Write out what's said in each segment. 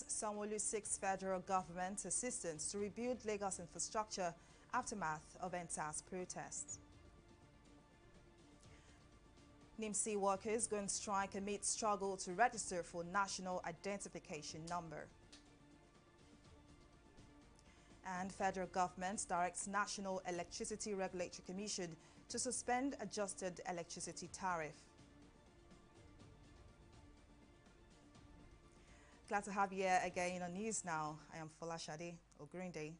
Lagos, Sanwo-Olu seeks federal government assistance to rebuild Lagos infrastructure aftermath of NSAS protests. NIMC workers go on strike amid struggle to register for national identification number. And federal government directs National Electricity Regulatory Commission to suspend adjusted electricity tariff. Glad to have you here again on News Now. I am Folashade Ogrinde.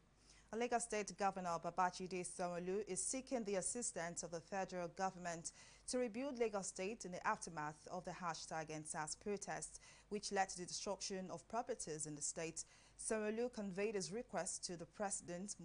Lagos State Governor Babajide Sanwo-Olu is seeking the assistance of the federal government to rebuild Lagos State in the aftermath of the #NSAS protests, which led to the destruction of properties in the state. Sanwo-Olu conveyed his request to the President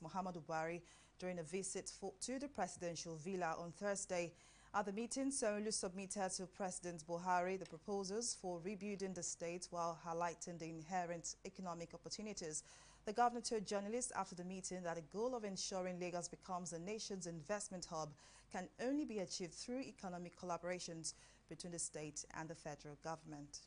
Muhammadu Buhari during a visit to the presidential villa on Thursday. At the meeting, Sanwo-Olu submitted to President Buhari the proposals for rebuilding the state while highlighting the inherent economic opportunities. The governor told journalists after the meeting that the goal of ensuring Lagos becomes the nation's investment hub can only be achieved through economic collaborations between the state and the federal government.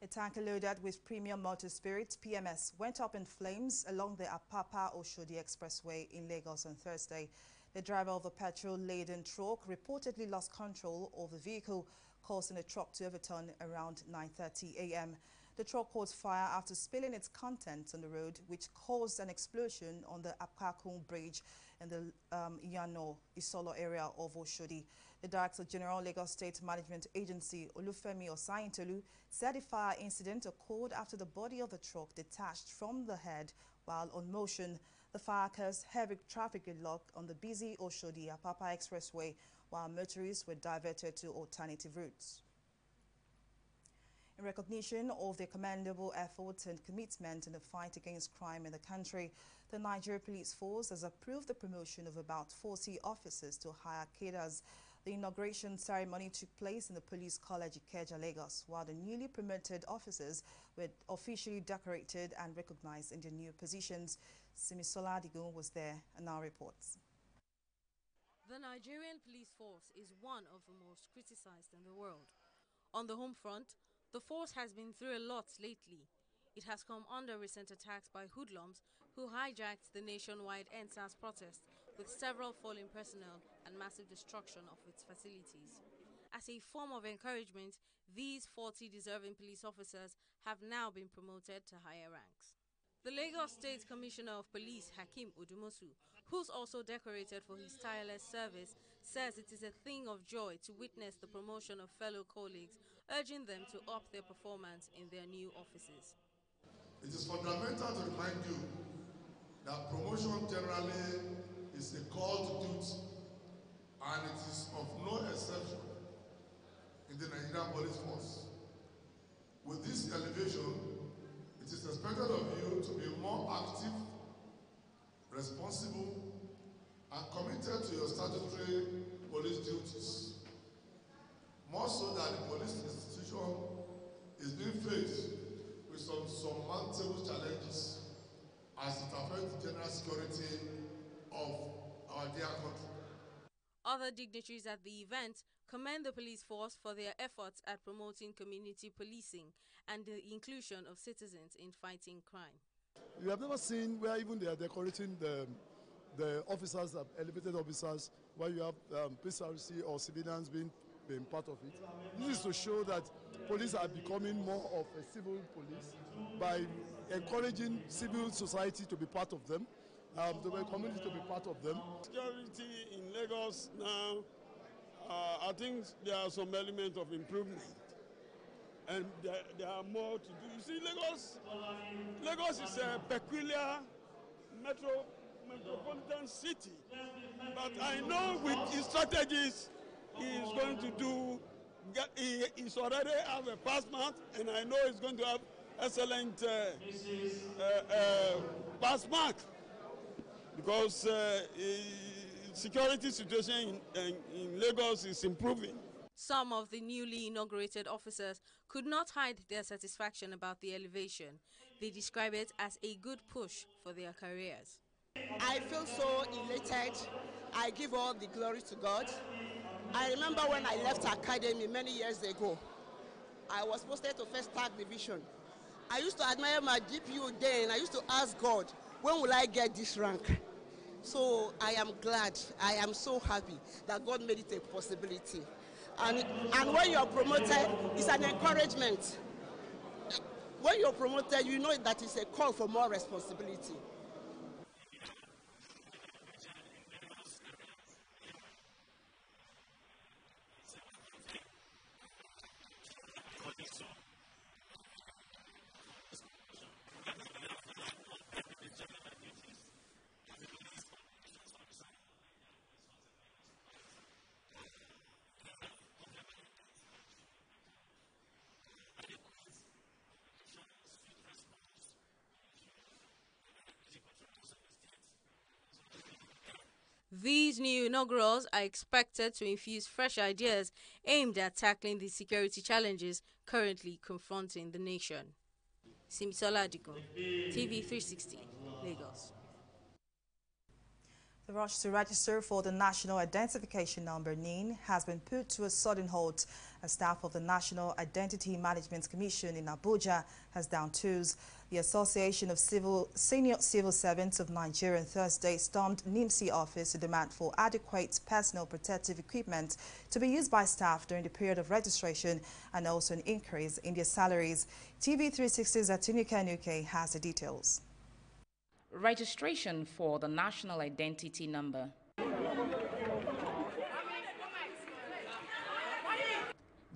A tanker loaded with premium motor spirit, PMS, went up in flames along the Apapa-Oshodi Expressway in Lagos on Thursday. The driver of the petrol-laden truck reportedly lost control of the vehicle, causing the truck to overturn around 9:30 a.m. The truck caught fire after spilling its contents on the road, which caused an explosion on the Apakun Bridge in the Yano-Isolo area of Oshodi. The Director General Lagos State Management Agency, Olufemi Osayintolu, said the fire incident occurred after the body of the truck detached from the head while on motion. The fire caused heavy traffic gridlock on the busy Oshodi-Apapa Expressway, while motorists were diverted to alternative routes. In recognition of their commendable efforts and commitment in the fight against crime in the country, the Nigeria Police Force has approved the promotion of about 40 officers to higher cadres. The inauguration ceremony took place in the Police College Ikeja, Lagos, while the newly promoted officers were officially decorated and recognized in their new positions. Simisola Digun was there and now reports. The Nigerian police force is one of the most criticized in the world. On the home front, the force has been through a lot lately. It has come under recent attacks by hoodlums who hijacked the nationwide NSAS protest with several fallen personnel and massive destruction of its facilities. As a form of encouragement, these 40 deserving police officers have now been promoted to higher ranks. The Lagos State Commissioner of Police, Hakeem Odumosu, who's also decorated for his tireless service, says it is a thing of joy to witness the promotion of fellow colleagues, urging them to up their performance in their new offices. It is fundamental to remind you that promotion generally is a call to duty, and it is of no exception in the Nigerian police force. With this elevation, it is expected of you to be more active, responsible, and committed to your statutory police duties. More so that the police institution is being faced with some surmountable challenges as it affects the general security of our dear country. Other dignitaries at the event commend the police force for their efforts at promoting community policing and the inclusion of citizens in fighting crime. We have never seen where even they are decorating the officers, elevated officers, where you have PCRC or civilians being part of it. This is to show that police are becoming more of a civil police by encouraging civil society to be part of them. The community to be part of them. Security in Lagos now, I think there are some elements of improvement, and there are more to do. You see, Lagos is a peculiar metropolitan city, but I know with his strategies he's going to do. He's already have a pass mark, and I know he's going to have excellent pass mark. Because security situation in Lagos is improving. Some of the newly inaugurated officers could not hide their satisfaction about the elevation. They describe it as a good push for their careers. I feel so elated. I give all the glory to God. I remember when I left academy many years ago, I was posted to First Tag Division. I used to admire my GPU then. I used to ask God, when will I get this rank? So I am glad, I am so happy that God made it a possibility. And when you are promoted, it's an encouragement. When you're promoted, you know that it's a call for more responsibility. These new inaugurals are expected to infuse fresh ideas aimed at tackling the security challenges currently confronting the nation. Simisola Adikun, TV360, Lagos. The rush to register for the National Identification Number (NIN) has been put to a sudden halt as staff of the National Identity Management Commission in Abuja has downed tools. The Association of Senior Civil Servants of Nigeria on Thursday stormed NIMC office to demand for adequate personal protective equipment to be used by staff during the period of registration and also an increase in their salaries. TV360's Atinuke Nuke has the details. Registration for the National Identity Number.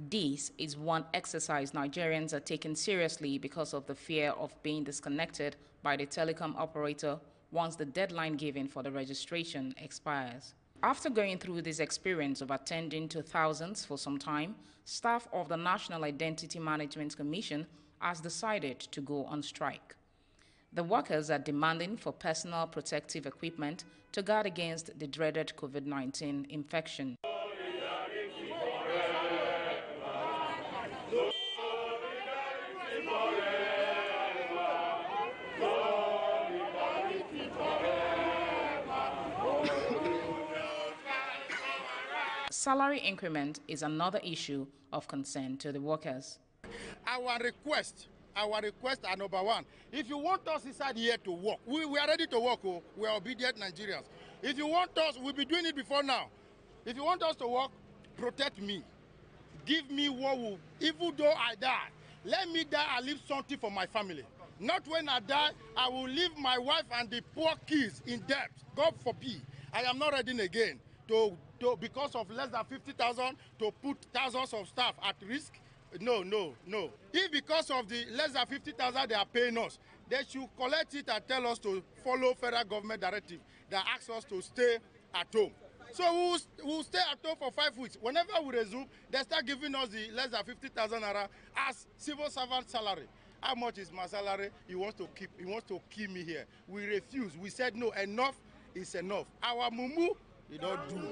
This is one exercise Nigerians are taking seriously because of the fear of being disconnected by the telecom operator once the deadline given for the registration expires. After going through this experience of attending to thousands for some time, staff of the National Identity Management Commission has decided to go on strike. The workers are demanding for personal protective equipment to guard against the dreaded COVID-19 infection. Salary increment is another issue of concern to the workers. Our request are number one. If you want us inside here to work, we are ready to work. Oh, we are obedient Nigerians. If you want us, we'll be doing it before now. If you want us to work, protect me. Give me what will, even though I die, let me die and leave something for my family. Not when I die, I will leave my wife and the poor kids in debt. God forbid. I am not ready again because of less than 50,000 to put thousands of staff at risk. No. If because of the less than 50,000 they are paying us, they should collect it and tell us to follow federal government directive that asks us to stay at home. So we'll stay at home for 5 weeks. Whenever we resume, they start giving us the less than 50,000 naira as civil servant salary. How much is my salary? He wants to keep me here. We refuse. We said no, enough is enough. Our mumu, he don't do.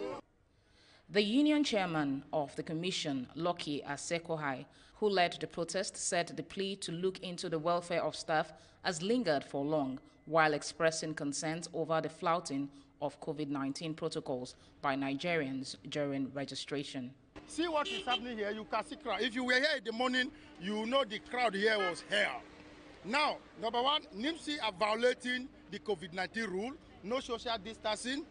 The union chairman of the commission, Lucky Asekohai, who led the protest, said the plea to look into the welfare of staff has lingered for long, while expressing concerns over the flouting of COVID-19 protocols by Nigerians during registration. See what is happening here, you can see crowd. If you were here in the morning, you know the crowd here was hell. Now, number one, NIMC are violating the COVID-19 rule, no social distancing.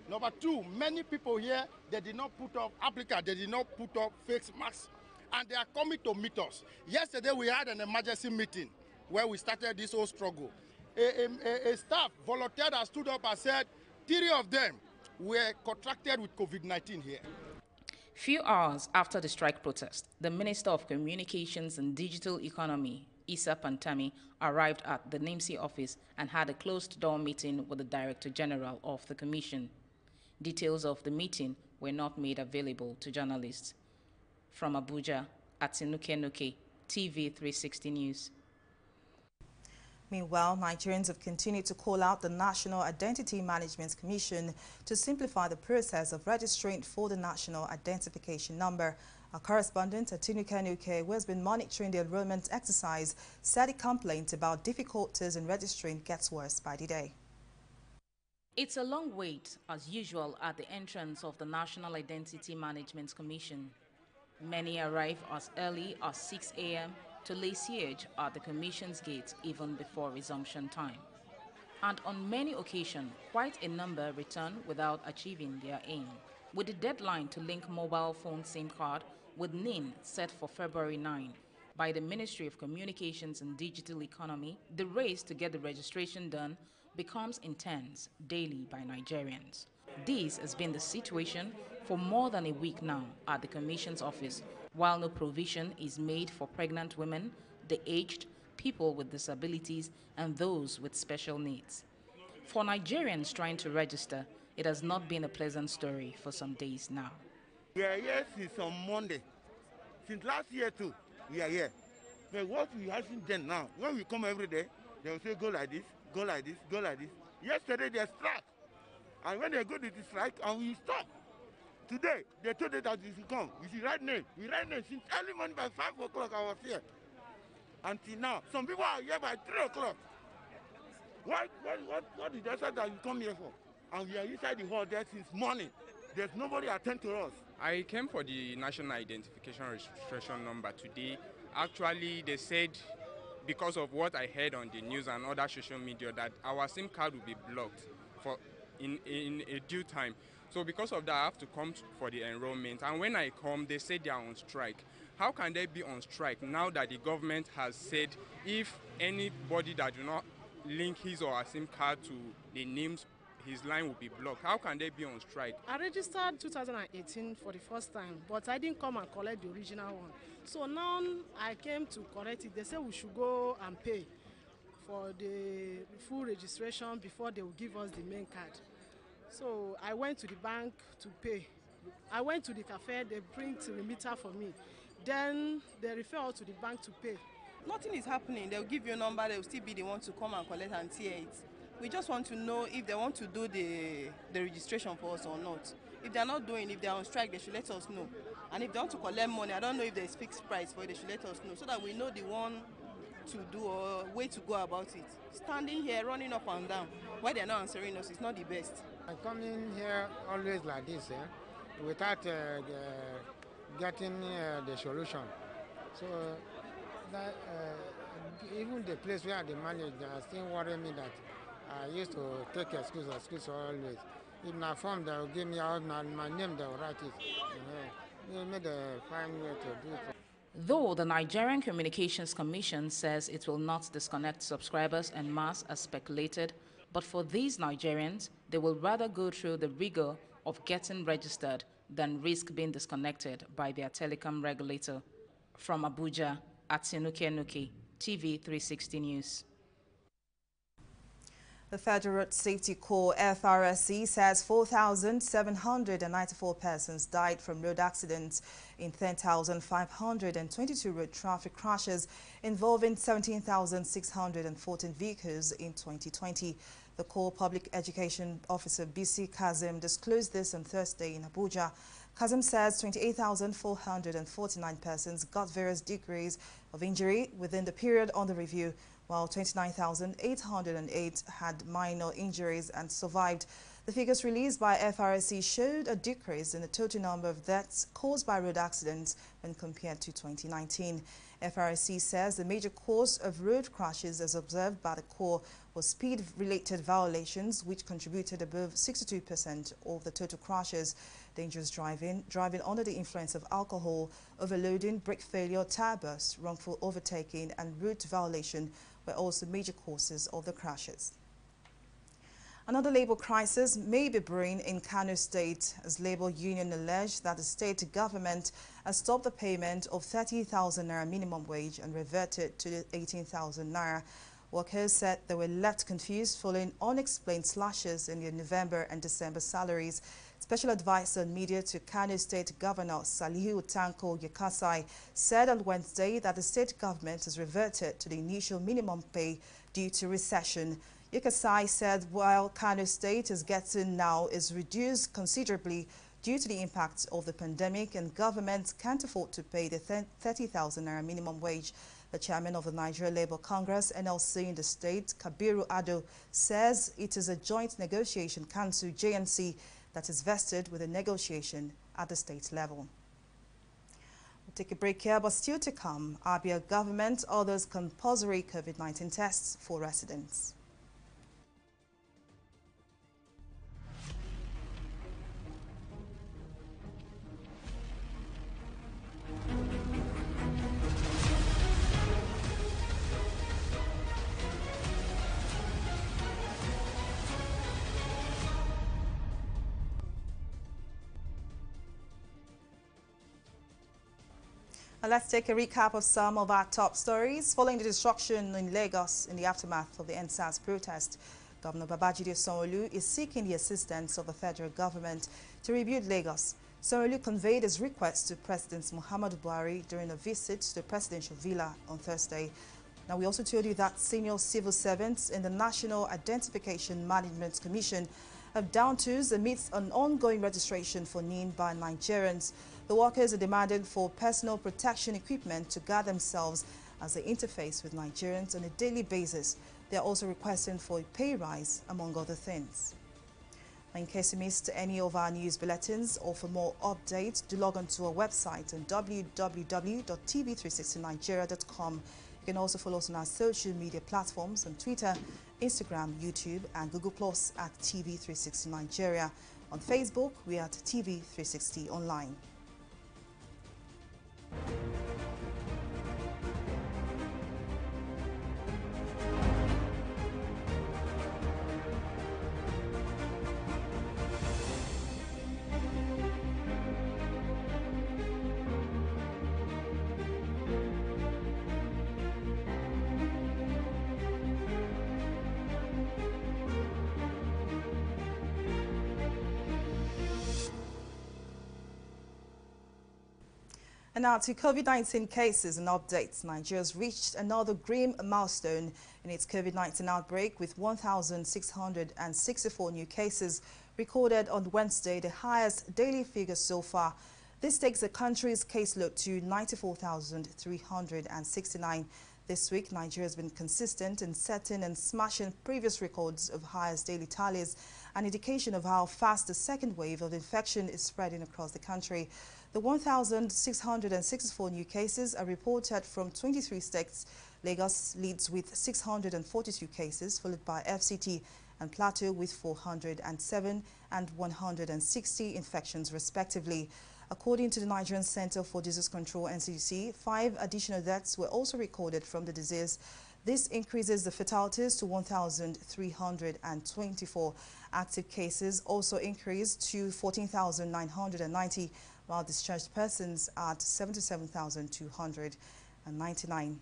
Number two, many people here, they did not put up applicants, they did not put up face masks, and they are coming to meet us. Yesterday, we had an emergency meeting where we started this whole struggle. A staff volunteered and stood up and said 3 of them were contracted with COVID-19 here. Few hours after the strike protest, the Minister of Communications and Digital Economy, Issa Pantami, arrived at the NIMC office and had a closed-door meeting with the Director General of the Commission. Details of the meeting were not made available to journalists. From Abuja, Atinuke Nuke, TV360 News. Meanwhile, Nigerians have continued to call out the National Identity Management Commission to simplify the process of registering for the National Identification Number. Our correspondent, Atinuke Nuke, who has been monitoring the enrollment exercise, said the complaint about difficulties in registering gets worse by the day. It's a long wait, as usual, at the entrance of the National Identity Management Commission. Many arrive as early as 6 a.m. to lay siege at the Commission's gates even before resumption time. And on many occasions, quite a number return without achieving their aim. With the deadline to link mobile phone SIM card with NIN set for February 9 by the Ministry of Communications and Digital Economy, the race to get the registration done becomes intense daily by Nigerians. This has been the situation for more than a week now at the Commission's office, while no provision is made for pregnant women, the aged, people with disabilities, and those with special needs. For Nigerians trying to register, it has not been a pleasant story for some days now. We are here since on Monday. Since last year too, we are here. But what we have seen then now, when we come every day, they will say go like this, go like this, go like this. Yesterday they struck. And when they go to the strike, and we stop. Today, they told us that we should come. We should write name. We write name since early morning by 5 o'clock I was here. Until now. Some people are here by 3 o'clock. What is that that you come here for? And we are inside the hall there since morning. There's nobody attend to us. I came for the national identification registration number today. Actually, they said, because of what I heard on the news and other social media, that our SIM card will be blocked in a due time. So because of that, I have to come for the enrollment. And when I come, they say they are on strike. How can they be on strike now that the government has said if anybody that do not link his or her SIM card to the names, his line will be blocked? How can they be on strike? I registered 2018 for the first time, but I didn't come and collect the original one. So now I came to correct it. They said we should go and pay for the full registration before they will give us the main card. So I went to the bank to pay. I went to the cafe, they print the remitter for me. Then they refer us to the bank to pay. Nothing is happening. They'll give you a number, they'll still be the one to come and collect and tear it. We just want to know if they want to do the registration for us or not. If they're not doing, if they're on strike, they should let us know. And if they want to collect money, I don't know if there's fixed price for it, they should let us know so that we know the one to do or way to go about it. Standing here, running up and down, while they're not answering us, it's not the best. I come in here always like this, without getting the solution. So that even the place where the manager still worry me that I used to take excuse always. If not form, they will give me out my name, they will write it. They made a fine way to do it. Though the Nigerian Communications Commission says it will not disconnect subscribers en masse as speculated, but for these Nigerians, they will rather go through the rigor of getting registered than risk being disconnected by their telecom regulator. From Abuja, Atinuke Nuke, TV360 News. The Federal Road Safety Corps, FRSC, says 4,794 persons died from road accidents in 10,522 road traffic crashes involving 17,614 vehicles in 2020. The Corps Public Education Officer BC Kazim disclosed this on Thursday in Abuja. Kazim says 28,449 persons got various degrees of injury within the period under review, while 29,808 had minor injuries and survived. The figures released by FRSC showed a decrease in the total number of deaths caused by road accidents when compared to 2019. FRSC says the major cause of road crashes as observed by the Corps was speed-related violations, which contributed above 62% of the total crashes. Dangerous driving, driving under the influence of alcohol, overloading, brake failure, tire burst, wrongful overtaking and route violation were also major causes of the crashes. Another labor crisis may be brewing in Kano State as labor union alleged that the state government has stopped the payment of 30,000 naira minimum wage and reverted to the 18,000 naira. Workers said they were left confused following unexplained slashes in their November and December salaries. Special advisor on media to Kano State Governor Salihu Tanko Yekasai said on Wednesday that the state government has reverted to the initial minimum pay due to recession. Yekasai said while Kano State is getting now is reduced considerably due to the impact of the pandemic and government can't afford to pay the 30,000 naira minimum wage. The chairman of the Nigeria Labour Congress, NLC in the state, Kabiru Ado, says it is a joint negotiation council, JNC, that is vested with the negotiation at the state level. We'll Take a break here, but still to come, Abia government orders compulsory COVID-19 tests for residents. Let's take a recap of some of our top stories. Following the destruction in Lagos in the aftermath of the NSAS protest, Governor Babajide Sanwo-Olu is seeking the assistance of the federal government to rebuild Lagos. Sanwo-Olu conveyed his request to President Muhammadu Buhari during a visit to the presidential villa on Thursday. Now, we also told you that senior civil servants in the National Identification Management Commission have down tools amidst an ongoing registration for NIN by Nigerians. The workers are demanding for personal protection equipment to guard themselves as they interface with Nigerians on a daily basis. They are also requesting for a pay rise, among other things. In case you missed any of our news bulletins or for more updates, do log on to our website on www.tv360nigeria.com. You can also follow us on our social media platforms on Twitter, Instagram, YouTube, and Google Plus at TV360 Nigeria. On Facebook, we are at TV360 Online. And now to COVID-19 cases and updates. Nigeria's reached another grim milestone in its COVID-19 outbreak with 1,664 new cases recorded on Wednesday, the highest daily figure so far. This takes the country's caseload to 94,369. This week, Nigeria has been consistent in setting and smashing previous records of highest daily tallies, an indication of how fast the second wave of infection is spreading across the country. The 1,664 new cases are reported from 23 states. Lagos leads with 642 cases, followed by FCT and Plateau with 407 and 160 infections respectively. According to the Nigerian Center for Disease Control, NCDC, 5 additional deaths were also recorded from the disease. This increases the fatalities to 1,324. Active cases also increased to 14,990, while discharged persons at 77,299.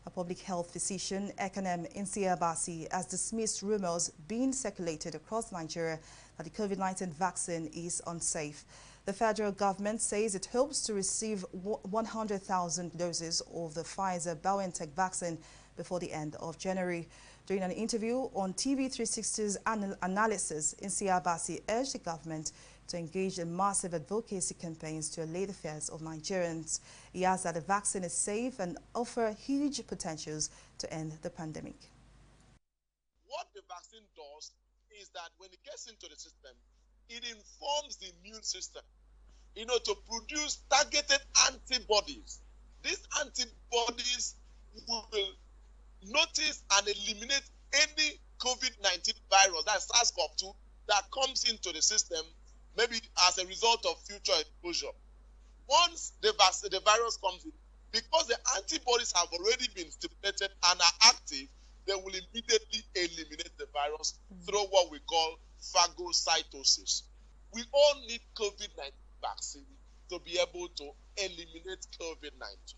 A public health physician, Ekanem Insiabasi, has dismissed rumors being circulated across Nigeria that the COVID-19 vaccine is unsafe. The federal government says it hopes to receive 100,000 doses of the Pfizer-BioNTech vaccine before the end of January. During an interview on TV360's analysis, Insiabasi urged the government to engage in massive advocacy campaigns to allay the fears of Nigerians. He adds that the vaccine is safe and offers huge potentials to end the pandemic. What the vaccine does is that when it gets into the system, it informs the immune system, to produce targeted antibodies. These antibodies will notice and eliminate any COVID-19 virus, that's SARS-CoV-2, that comes into the system, maybe as a result of future exposure. Once the virus comes in, because the antibodies have already been stimulated and are active, they will immediately eliminate the virus through what we call phagocytosis. We all need COVID-19 vaccine to be able to eliminate COVID-19.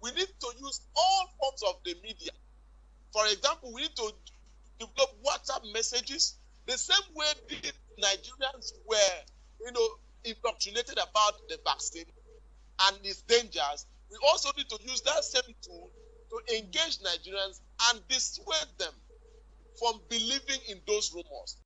We need to use all forms of the media. For example, we need to develop WhatsApp messages the same way the Nigerians were, indoctrinated about the vaccine and its dangers. We also need to use that same tool to engage Nigerians and dissuade them from believing in those rumors.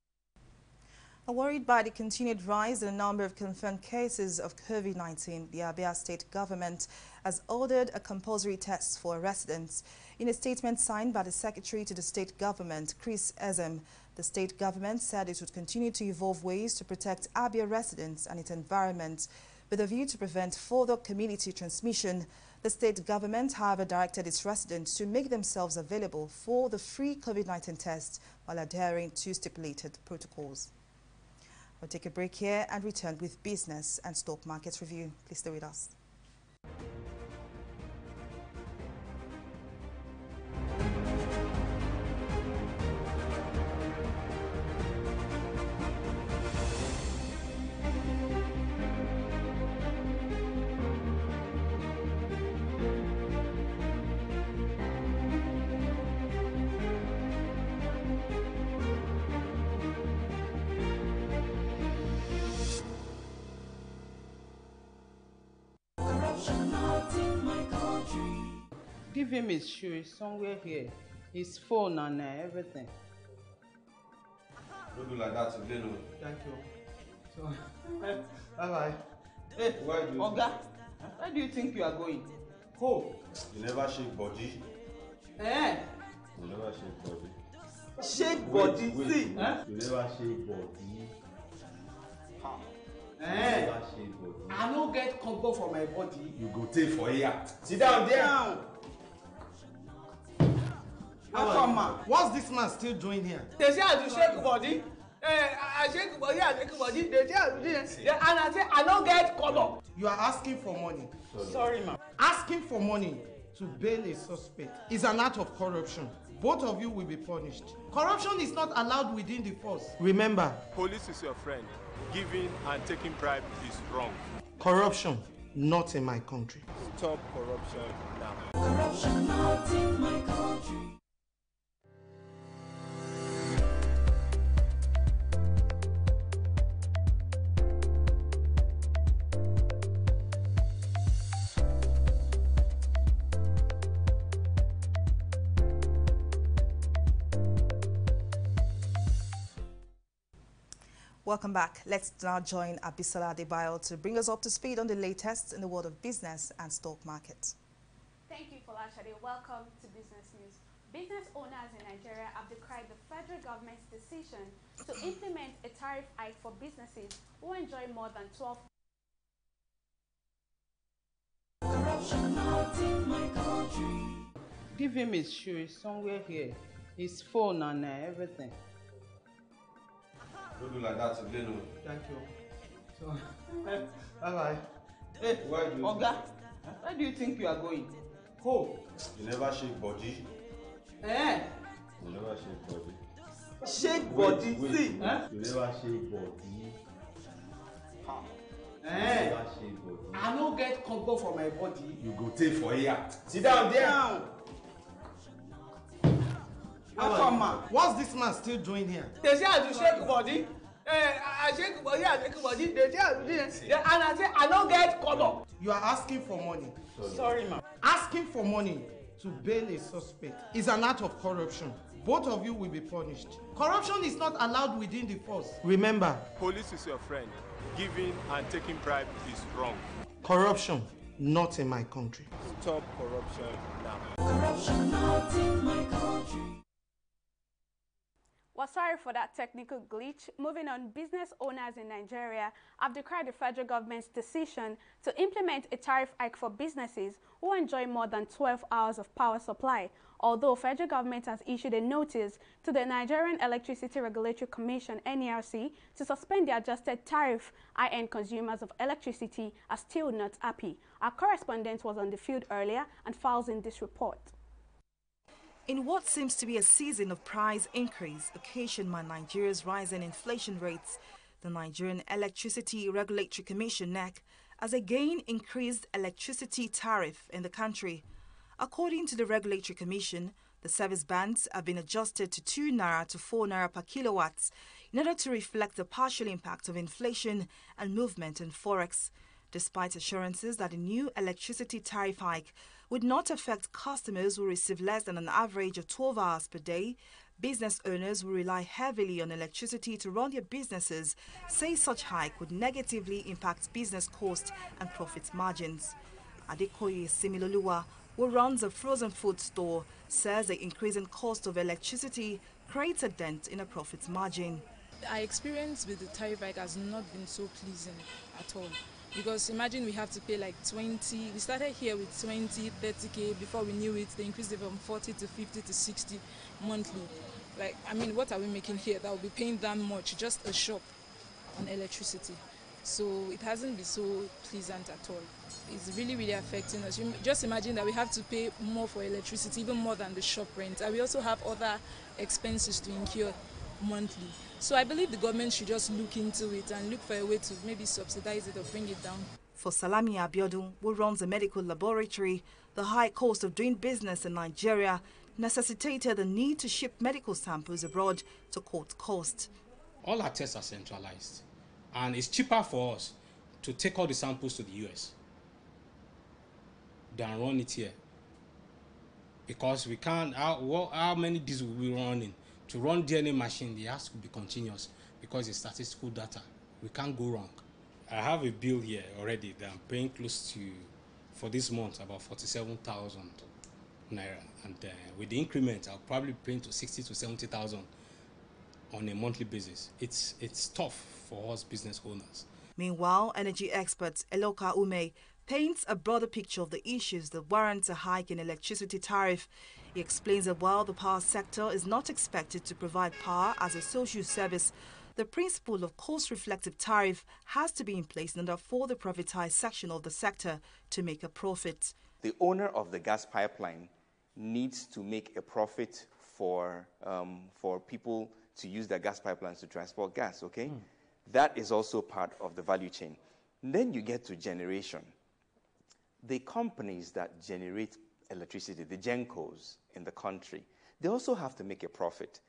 Worried by the continued rise in the number of confirmed cases of COVID-19, the Abia state government has ordered a compulsory test for residents. In a statement signed by the secretary to the state government, Chris Ezem, the state government said it would continue to evolve ways to protect Abia residents and its environment. With a view to prevent further community transmission, the state government, however, directed its residents to make themselves available for the free COVID-19 test while adhering to stipulated protocols. We'll take a break here and return with business and stock market review. Please stay with us. Give him his shoes somewhere here, his phone and everything. Don't do like that today, no. Thank you. So, bye-bye. Hey, Oga, where do you think you are going? Home. You never shake body. Eh? You never shake body. Shake body, see? Huh? You never shake body. Eh? Never shake body. I don't get comfort for my body. You go take for here. Sit down there. What's this man still doing here? They say I do shake body. I shake body, I shake body. They say I do this. And I say I don't get color. You are asking for money. Sorry, ma'am. Asking for money to bail a suspect is an act of corruption. Both of you will be punished. Corruption is not allowed within the force. Remember, police is your friend. Giving and taking bribe is wrong. Corruption, not in my country. Stop corruption now. Corruption not in my country. Welcome back. Let's now join Abisola Adebayo to bring us up to speed on the latest in the world of business and stock market. Thank you, Folashade. Welcome to Business News. Business owners in Nigeria have decried the federal government's decision to implement a tariff hike for businesses who enjoy more than 12. Corruption not in my country. Give him his shoes somewhere here, his phone and everything. Don't do like that today, no. Thank you. So, bye-bye. Hey, Oga, where do you think you are going? Home. You never shake body. Eh? You never shake body. Shake body, see? Huh? You never shake body. Eh? You never shake body. I don't get comfort for my body. You go take for here. Sit down there. What's this man still doing here? They say I do shake body. I shake body, I shake body. They say I do this. And I say I don't get color. You are asking for money. Sorry, ma'am. Asking for money to bail a suspect is an act of corruption. Both of you will be punished. Corruption is not allowed within the force. Remember, police is your friend. Giving and taking bribe is wrong. Corruption, not in my country. Stop corruption now. Corruption not in my country. Well, sorry for that technical glitch. Moving on, business owners in Nigeria have decried the federal government's decision to implement a tariff hike for businesses who enjoy more than 12 hours of power supply. Although federal government has issued a notice to the Nigerian Electricity Regulatory Commission (NERC) to suspend the adjusted tariff, high-end consumers of electricity are still not happy. Our correspondent was on the field earlier and files in this report. In what seems to be a season of price increase occasioned by Nigeria's rising inflation rates, the Nigerian Electricity Regulatory Commission (NEC) has again increased electricity tariff in the country. According to the Regulatory Commission, the service bands have been adjusted to 2 naira to 4 naira per kilowatts in order to reflect the partial impact of inflation and movement in forex, despite assurances that the new electricity tariff hike would not affect customers who receive less than an average of 12 hours per day. Business owners who rely heavily on electricity to run their businesses say such hike would negatively impact business cost and profit margins. Adekoye Similoluwa, who runs a frozen food store, says the increasing cost of electricity creates a dent in a profit margin. Our experience with the tariff hike has not been so pleasing at all, Because imagine we have to pay like 20, we started here with 20, 30K, before we knew it, they increased it from 40 to 50 to 60 monthly. Like, I mean, what are we making here that will be paying that much, just a shop on electricity? So it hasn't been so pleasant at all. It's really, really affecting us. You just imagine that we have to pay more for electricity, even more than the shop rent. And we also have other expenses to incur monthly. So I believe the government should just look into it and look for a way to maybe subsidize it or bring it down. For Salami Abiodun, who runs a medical laboratory, the high cost of doing business in Nigeria necessitated the need to ship medical samples abroad to cut costs. All our tests are centralized, and it's cheaper for us to take all the samples to the US than run it here. Because we can't, how many days will we run in? To run DNA machine, it has to be continuous because it's statistical data. We can't go wrong. I have a bill here already that I'm paying close to, for this month, about 47,000 naira. And with the increment, I'll probably be paying to 60 to 70,000 on a monthly basis. It's tough for us business owners. Meanwhile, energy expert Eloka Ume paints a broader picture of the issues that warrant a hike in electricity tariff. He explains that while the power sector is not expected to provide power as a social service, the principle of cost-reflective tariff has to be in place in order for the privatized section of the sector to make a profit. The owner of the gas pipeline needs to make a profit for people to use their gas pipelines to transport gas, okay? That is also part of the value chain. And then you get to generation. The companies that generate electricity, the GenCos in the country, they also have to make a profit.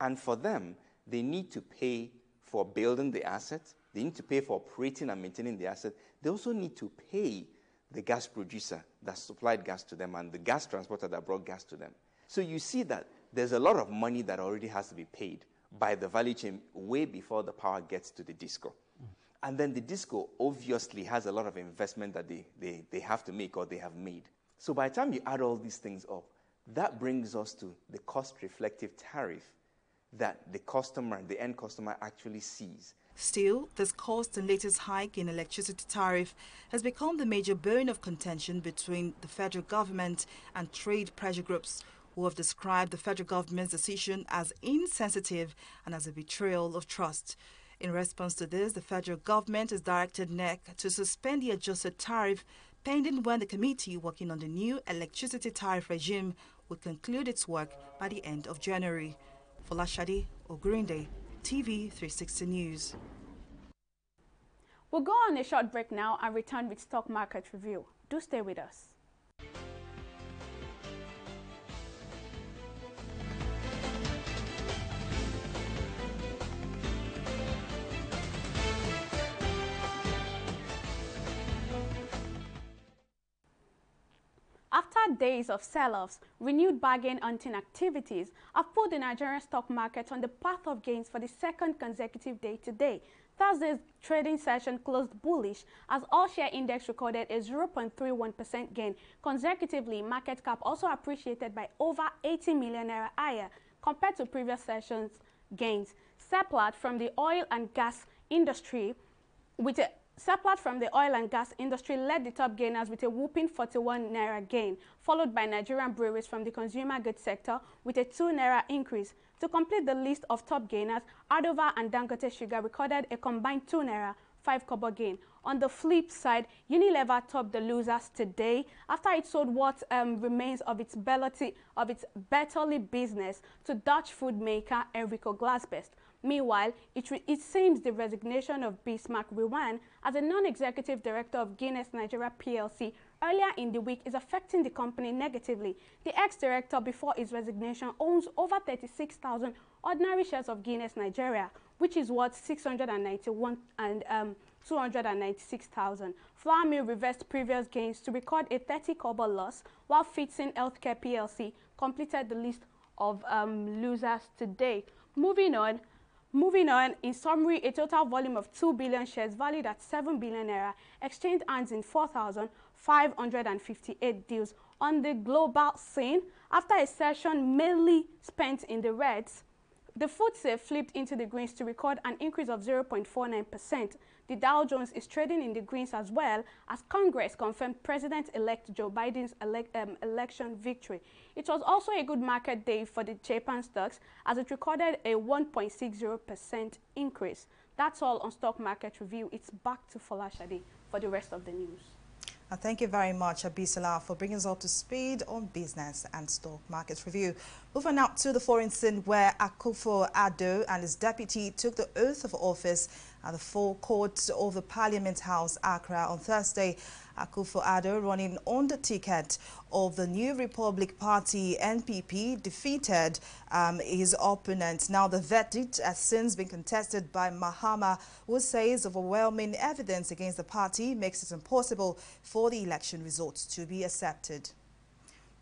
And for them, they need to pay for building the asset. They need to pay for operating and maintaining the asset. They also need to pay the gas producer that supplied gas to them and the gas transporter that brought gas to them. So you see that there's a lot of money that already has to be paid by the value chain way before the power gets to the disco. And then the disco obviously has a lot of investment that they have to make or they have made. So by the time you add all these things up, that brings us to the cost-reflective tariff that the customer, the end customer actually sees. Still, this cost and latest hike in electricity tariff has become the major bone of contention between the federal government and trade pressure groups, who have described the federal government's decision as insensitive and as a betrayal of trust. In response to this, the federal government has directed NEC to suspend the adjusted tariff pending when the committee working on the new electricity tariff regime will conclude its work by the end of January. Folashade Ogurinde, TV360 News. We'll go on a short break now and return with stock market review. Do stay with us. After days of sell-offs, renewed bargain hunting activities have put the Nigerian stock market on the path of gains for the second consecutive day today. Thursday's trading session closed bullish as all-share index recorded a 0.31% gain. Consecutively, market cap also appreciated by over 80 million naira higher compared to previous sessions' gains. Seplat from the oil and gas industry led the top gainers with a whopping 41 naira gain, followed by Nigerian breweries from the consumer goods sector with a 2 naira increase. To complete the list of top gainers, Ardova and Dangote Sugar recorded a combined 2 naira 5 kobo gain. On the flip side, Unilever topped the losers today after it sold what remains of its Betterly business to Dutch food maker Enrico Glasbest. Meanwhile, it seems the resignation of Bismarck Rewan as a non-executive director of Guinness Nigeria PLC earlier in the week is affecting the company negatively. The ex-director, before his resignation, owns over 36,000 ordinary shares of Guinness Nigeria, which is worth 691 and 296,000. Flour Mill reversed previous gains to record a 30 kobo loss, while Fitson Healthcare PLC completed the list of losers today. Moving on, in summary, a total volume of 2 billion shares valued at 7 billion naira exchanged hands in 4,558 deals on the global scene. After a session mainly spent in the reds, The FTSE flipped into the greens to record an increase of 0.49%. The Dow Jones is trading in the greens as well as Congress confirmed President-elect Joe Biden's election victory. It was also a good market day for the Japan stocks as it recorded a 1.60% increase. That's all on Stock Market Review. It's back to Folashade for the rest of the news. Thank you very much, Abisola, for bringing us up to speed on business and stock market review. Moving now to the foreign scene, where Akufo-Addo and his deputy took the oath of office at the forecourt of the Parliament House, Accra, on Thursday. Akufo-Addo, running on the ticket of the New Republic Party, NPP, defeated his opponent. Now, the verdict has since been contested by Mahama, who says overwhelming evidence against the party makes it impossible for the election results to be accepted.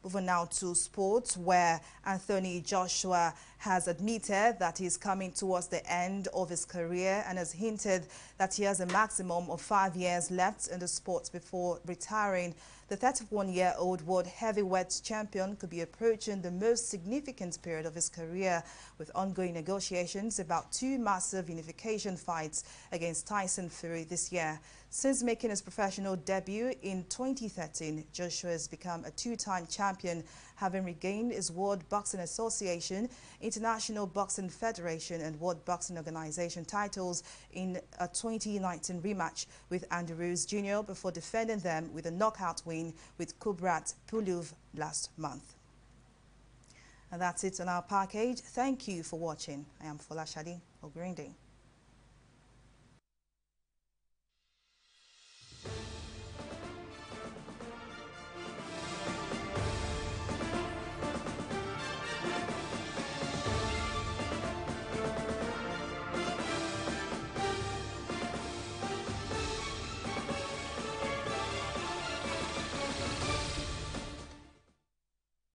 Moving now to sports, where Anthony Joshua has admitted that he's coming towards the end of his career and has hinted that he has a maximum of 5 years left in the sport before retiring. The 31-year-old world heavyweight champion could be approaching the most significant period of his career, with ongoing negotiations about 2 massive unification fights against Tyson Fury this year. Since making his professional debut in 2013, Joshua has become a 2-time champion, having regained his World Boxing Association, International Boxing Federation and World Boxing Organization titles in a 2019 rematch with Andy Ruiz Jr. before defending them with a knockout win with Kubrat Pulev last month. And that's it on our package. Thank you for watching. I am Folashade Ogurinde.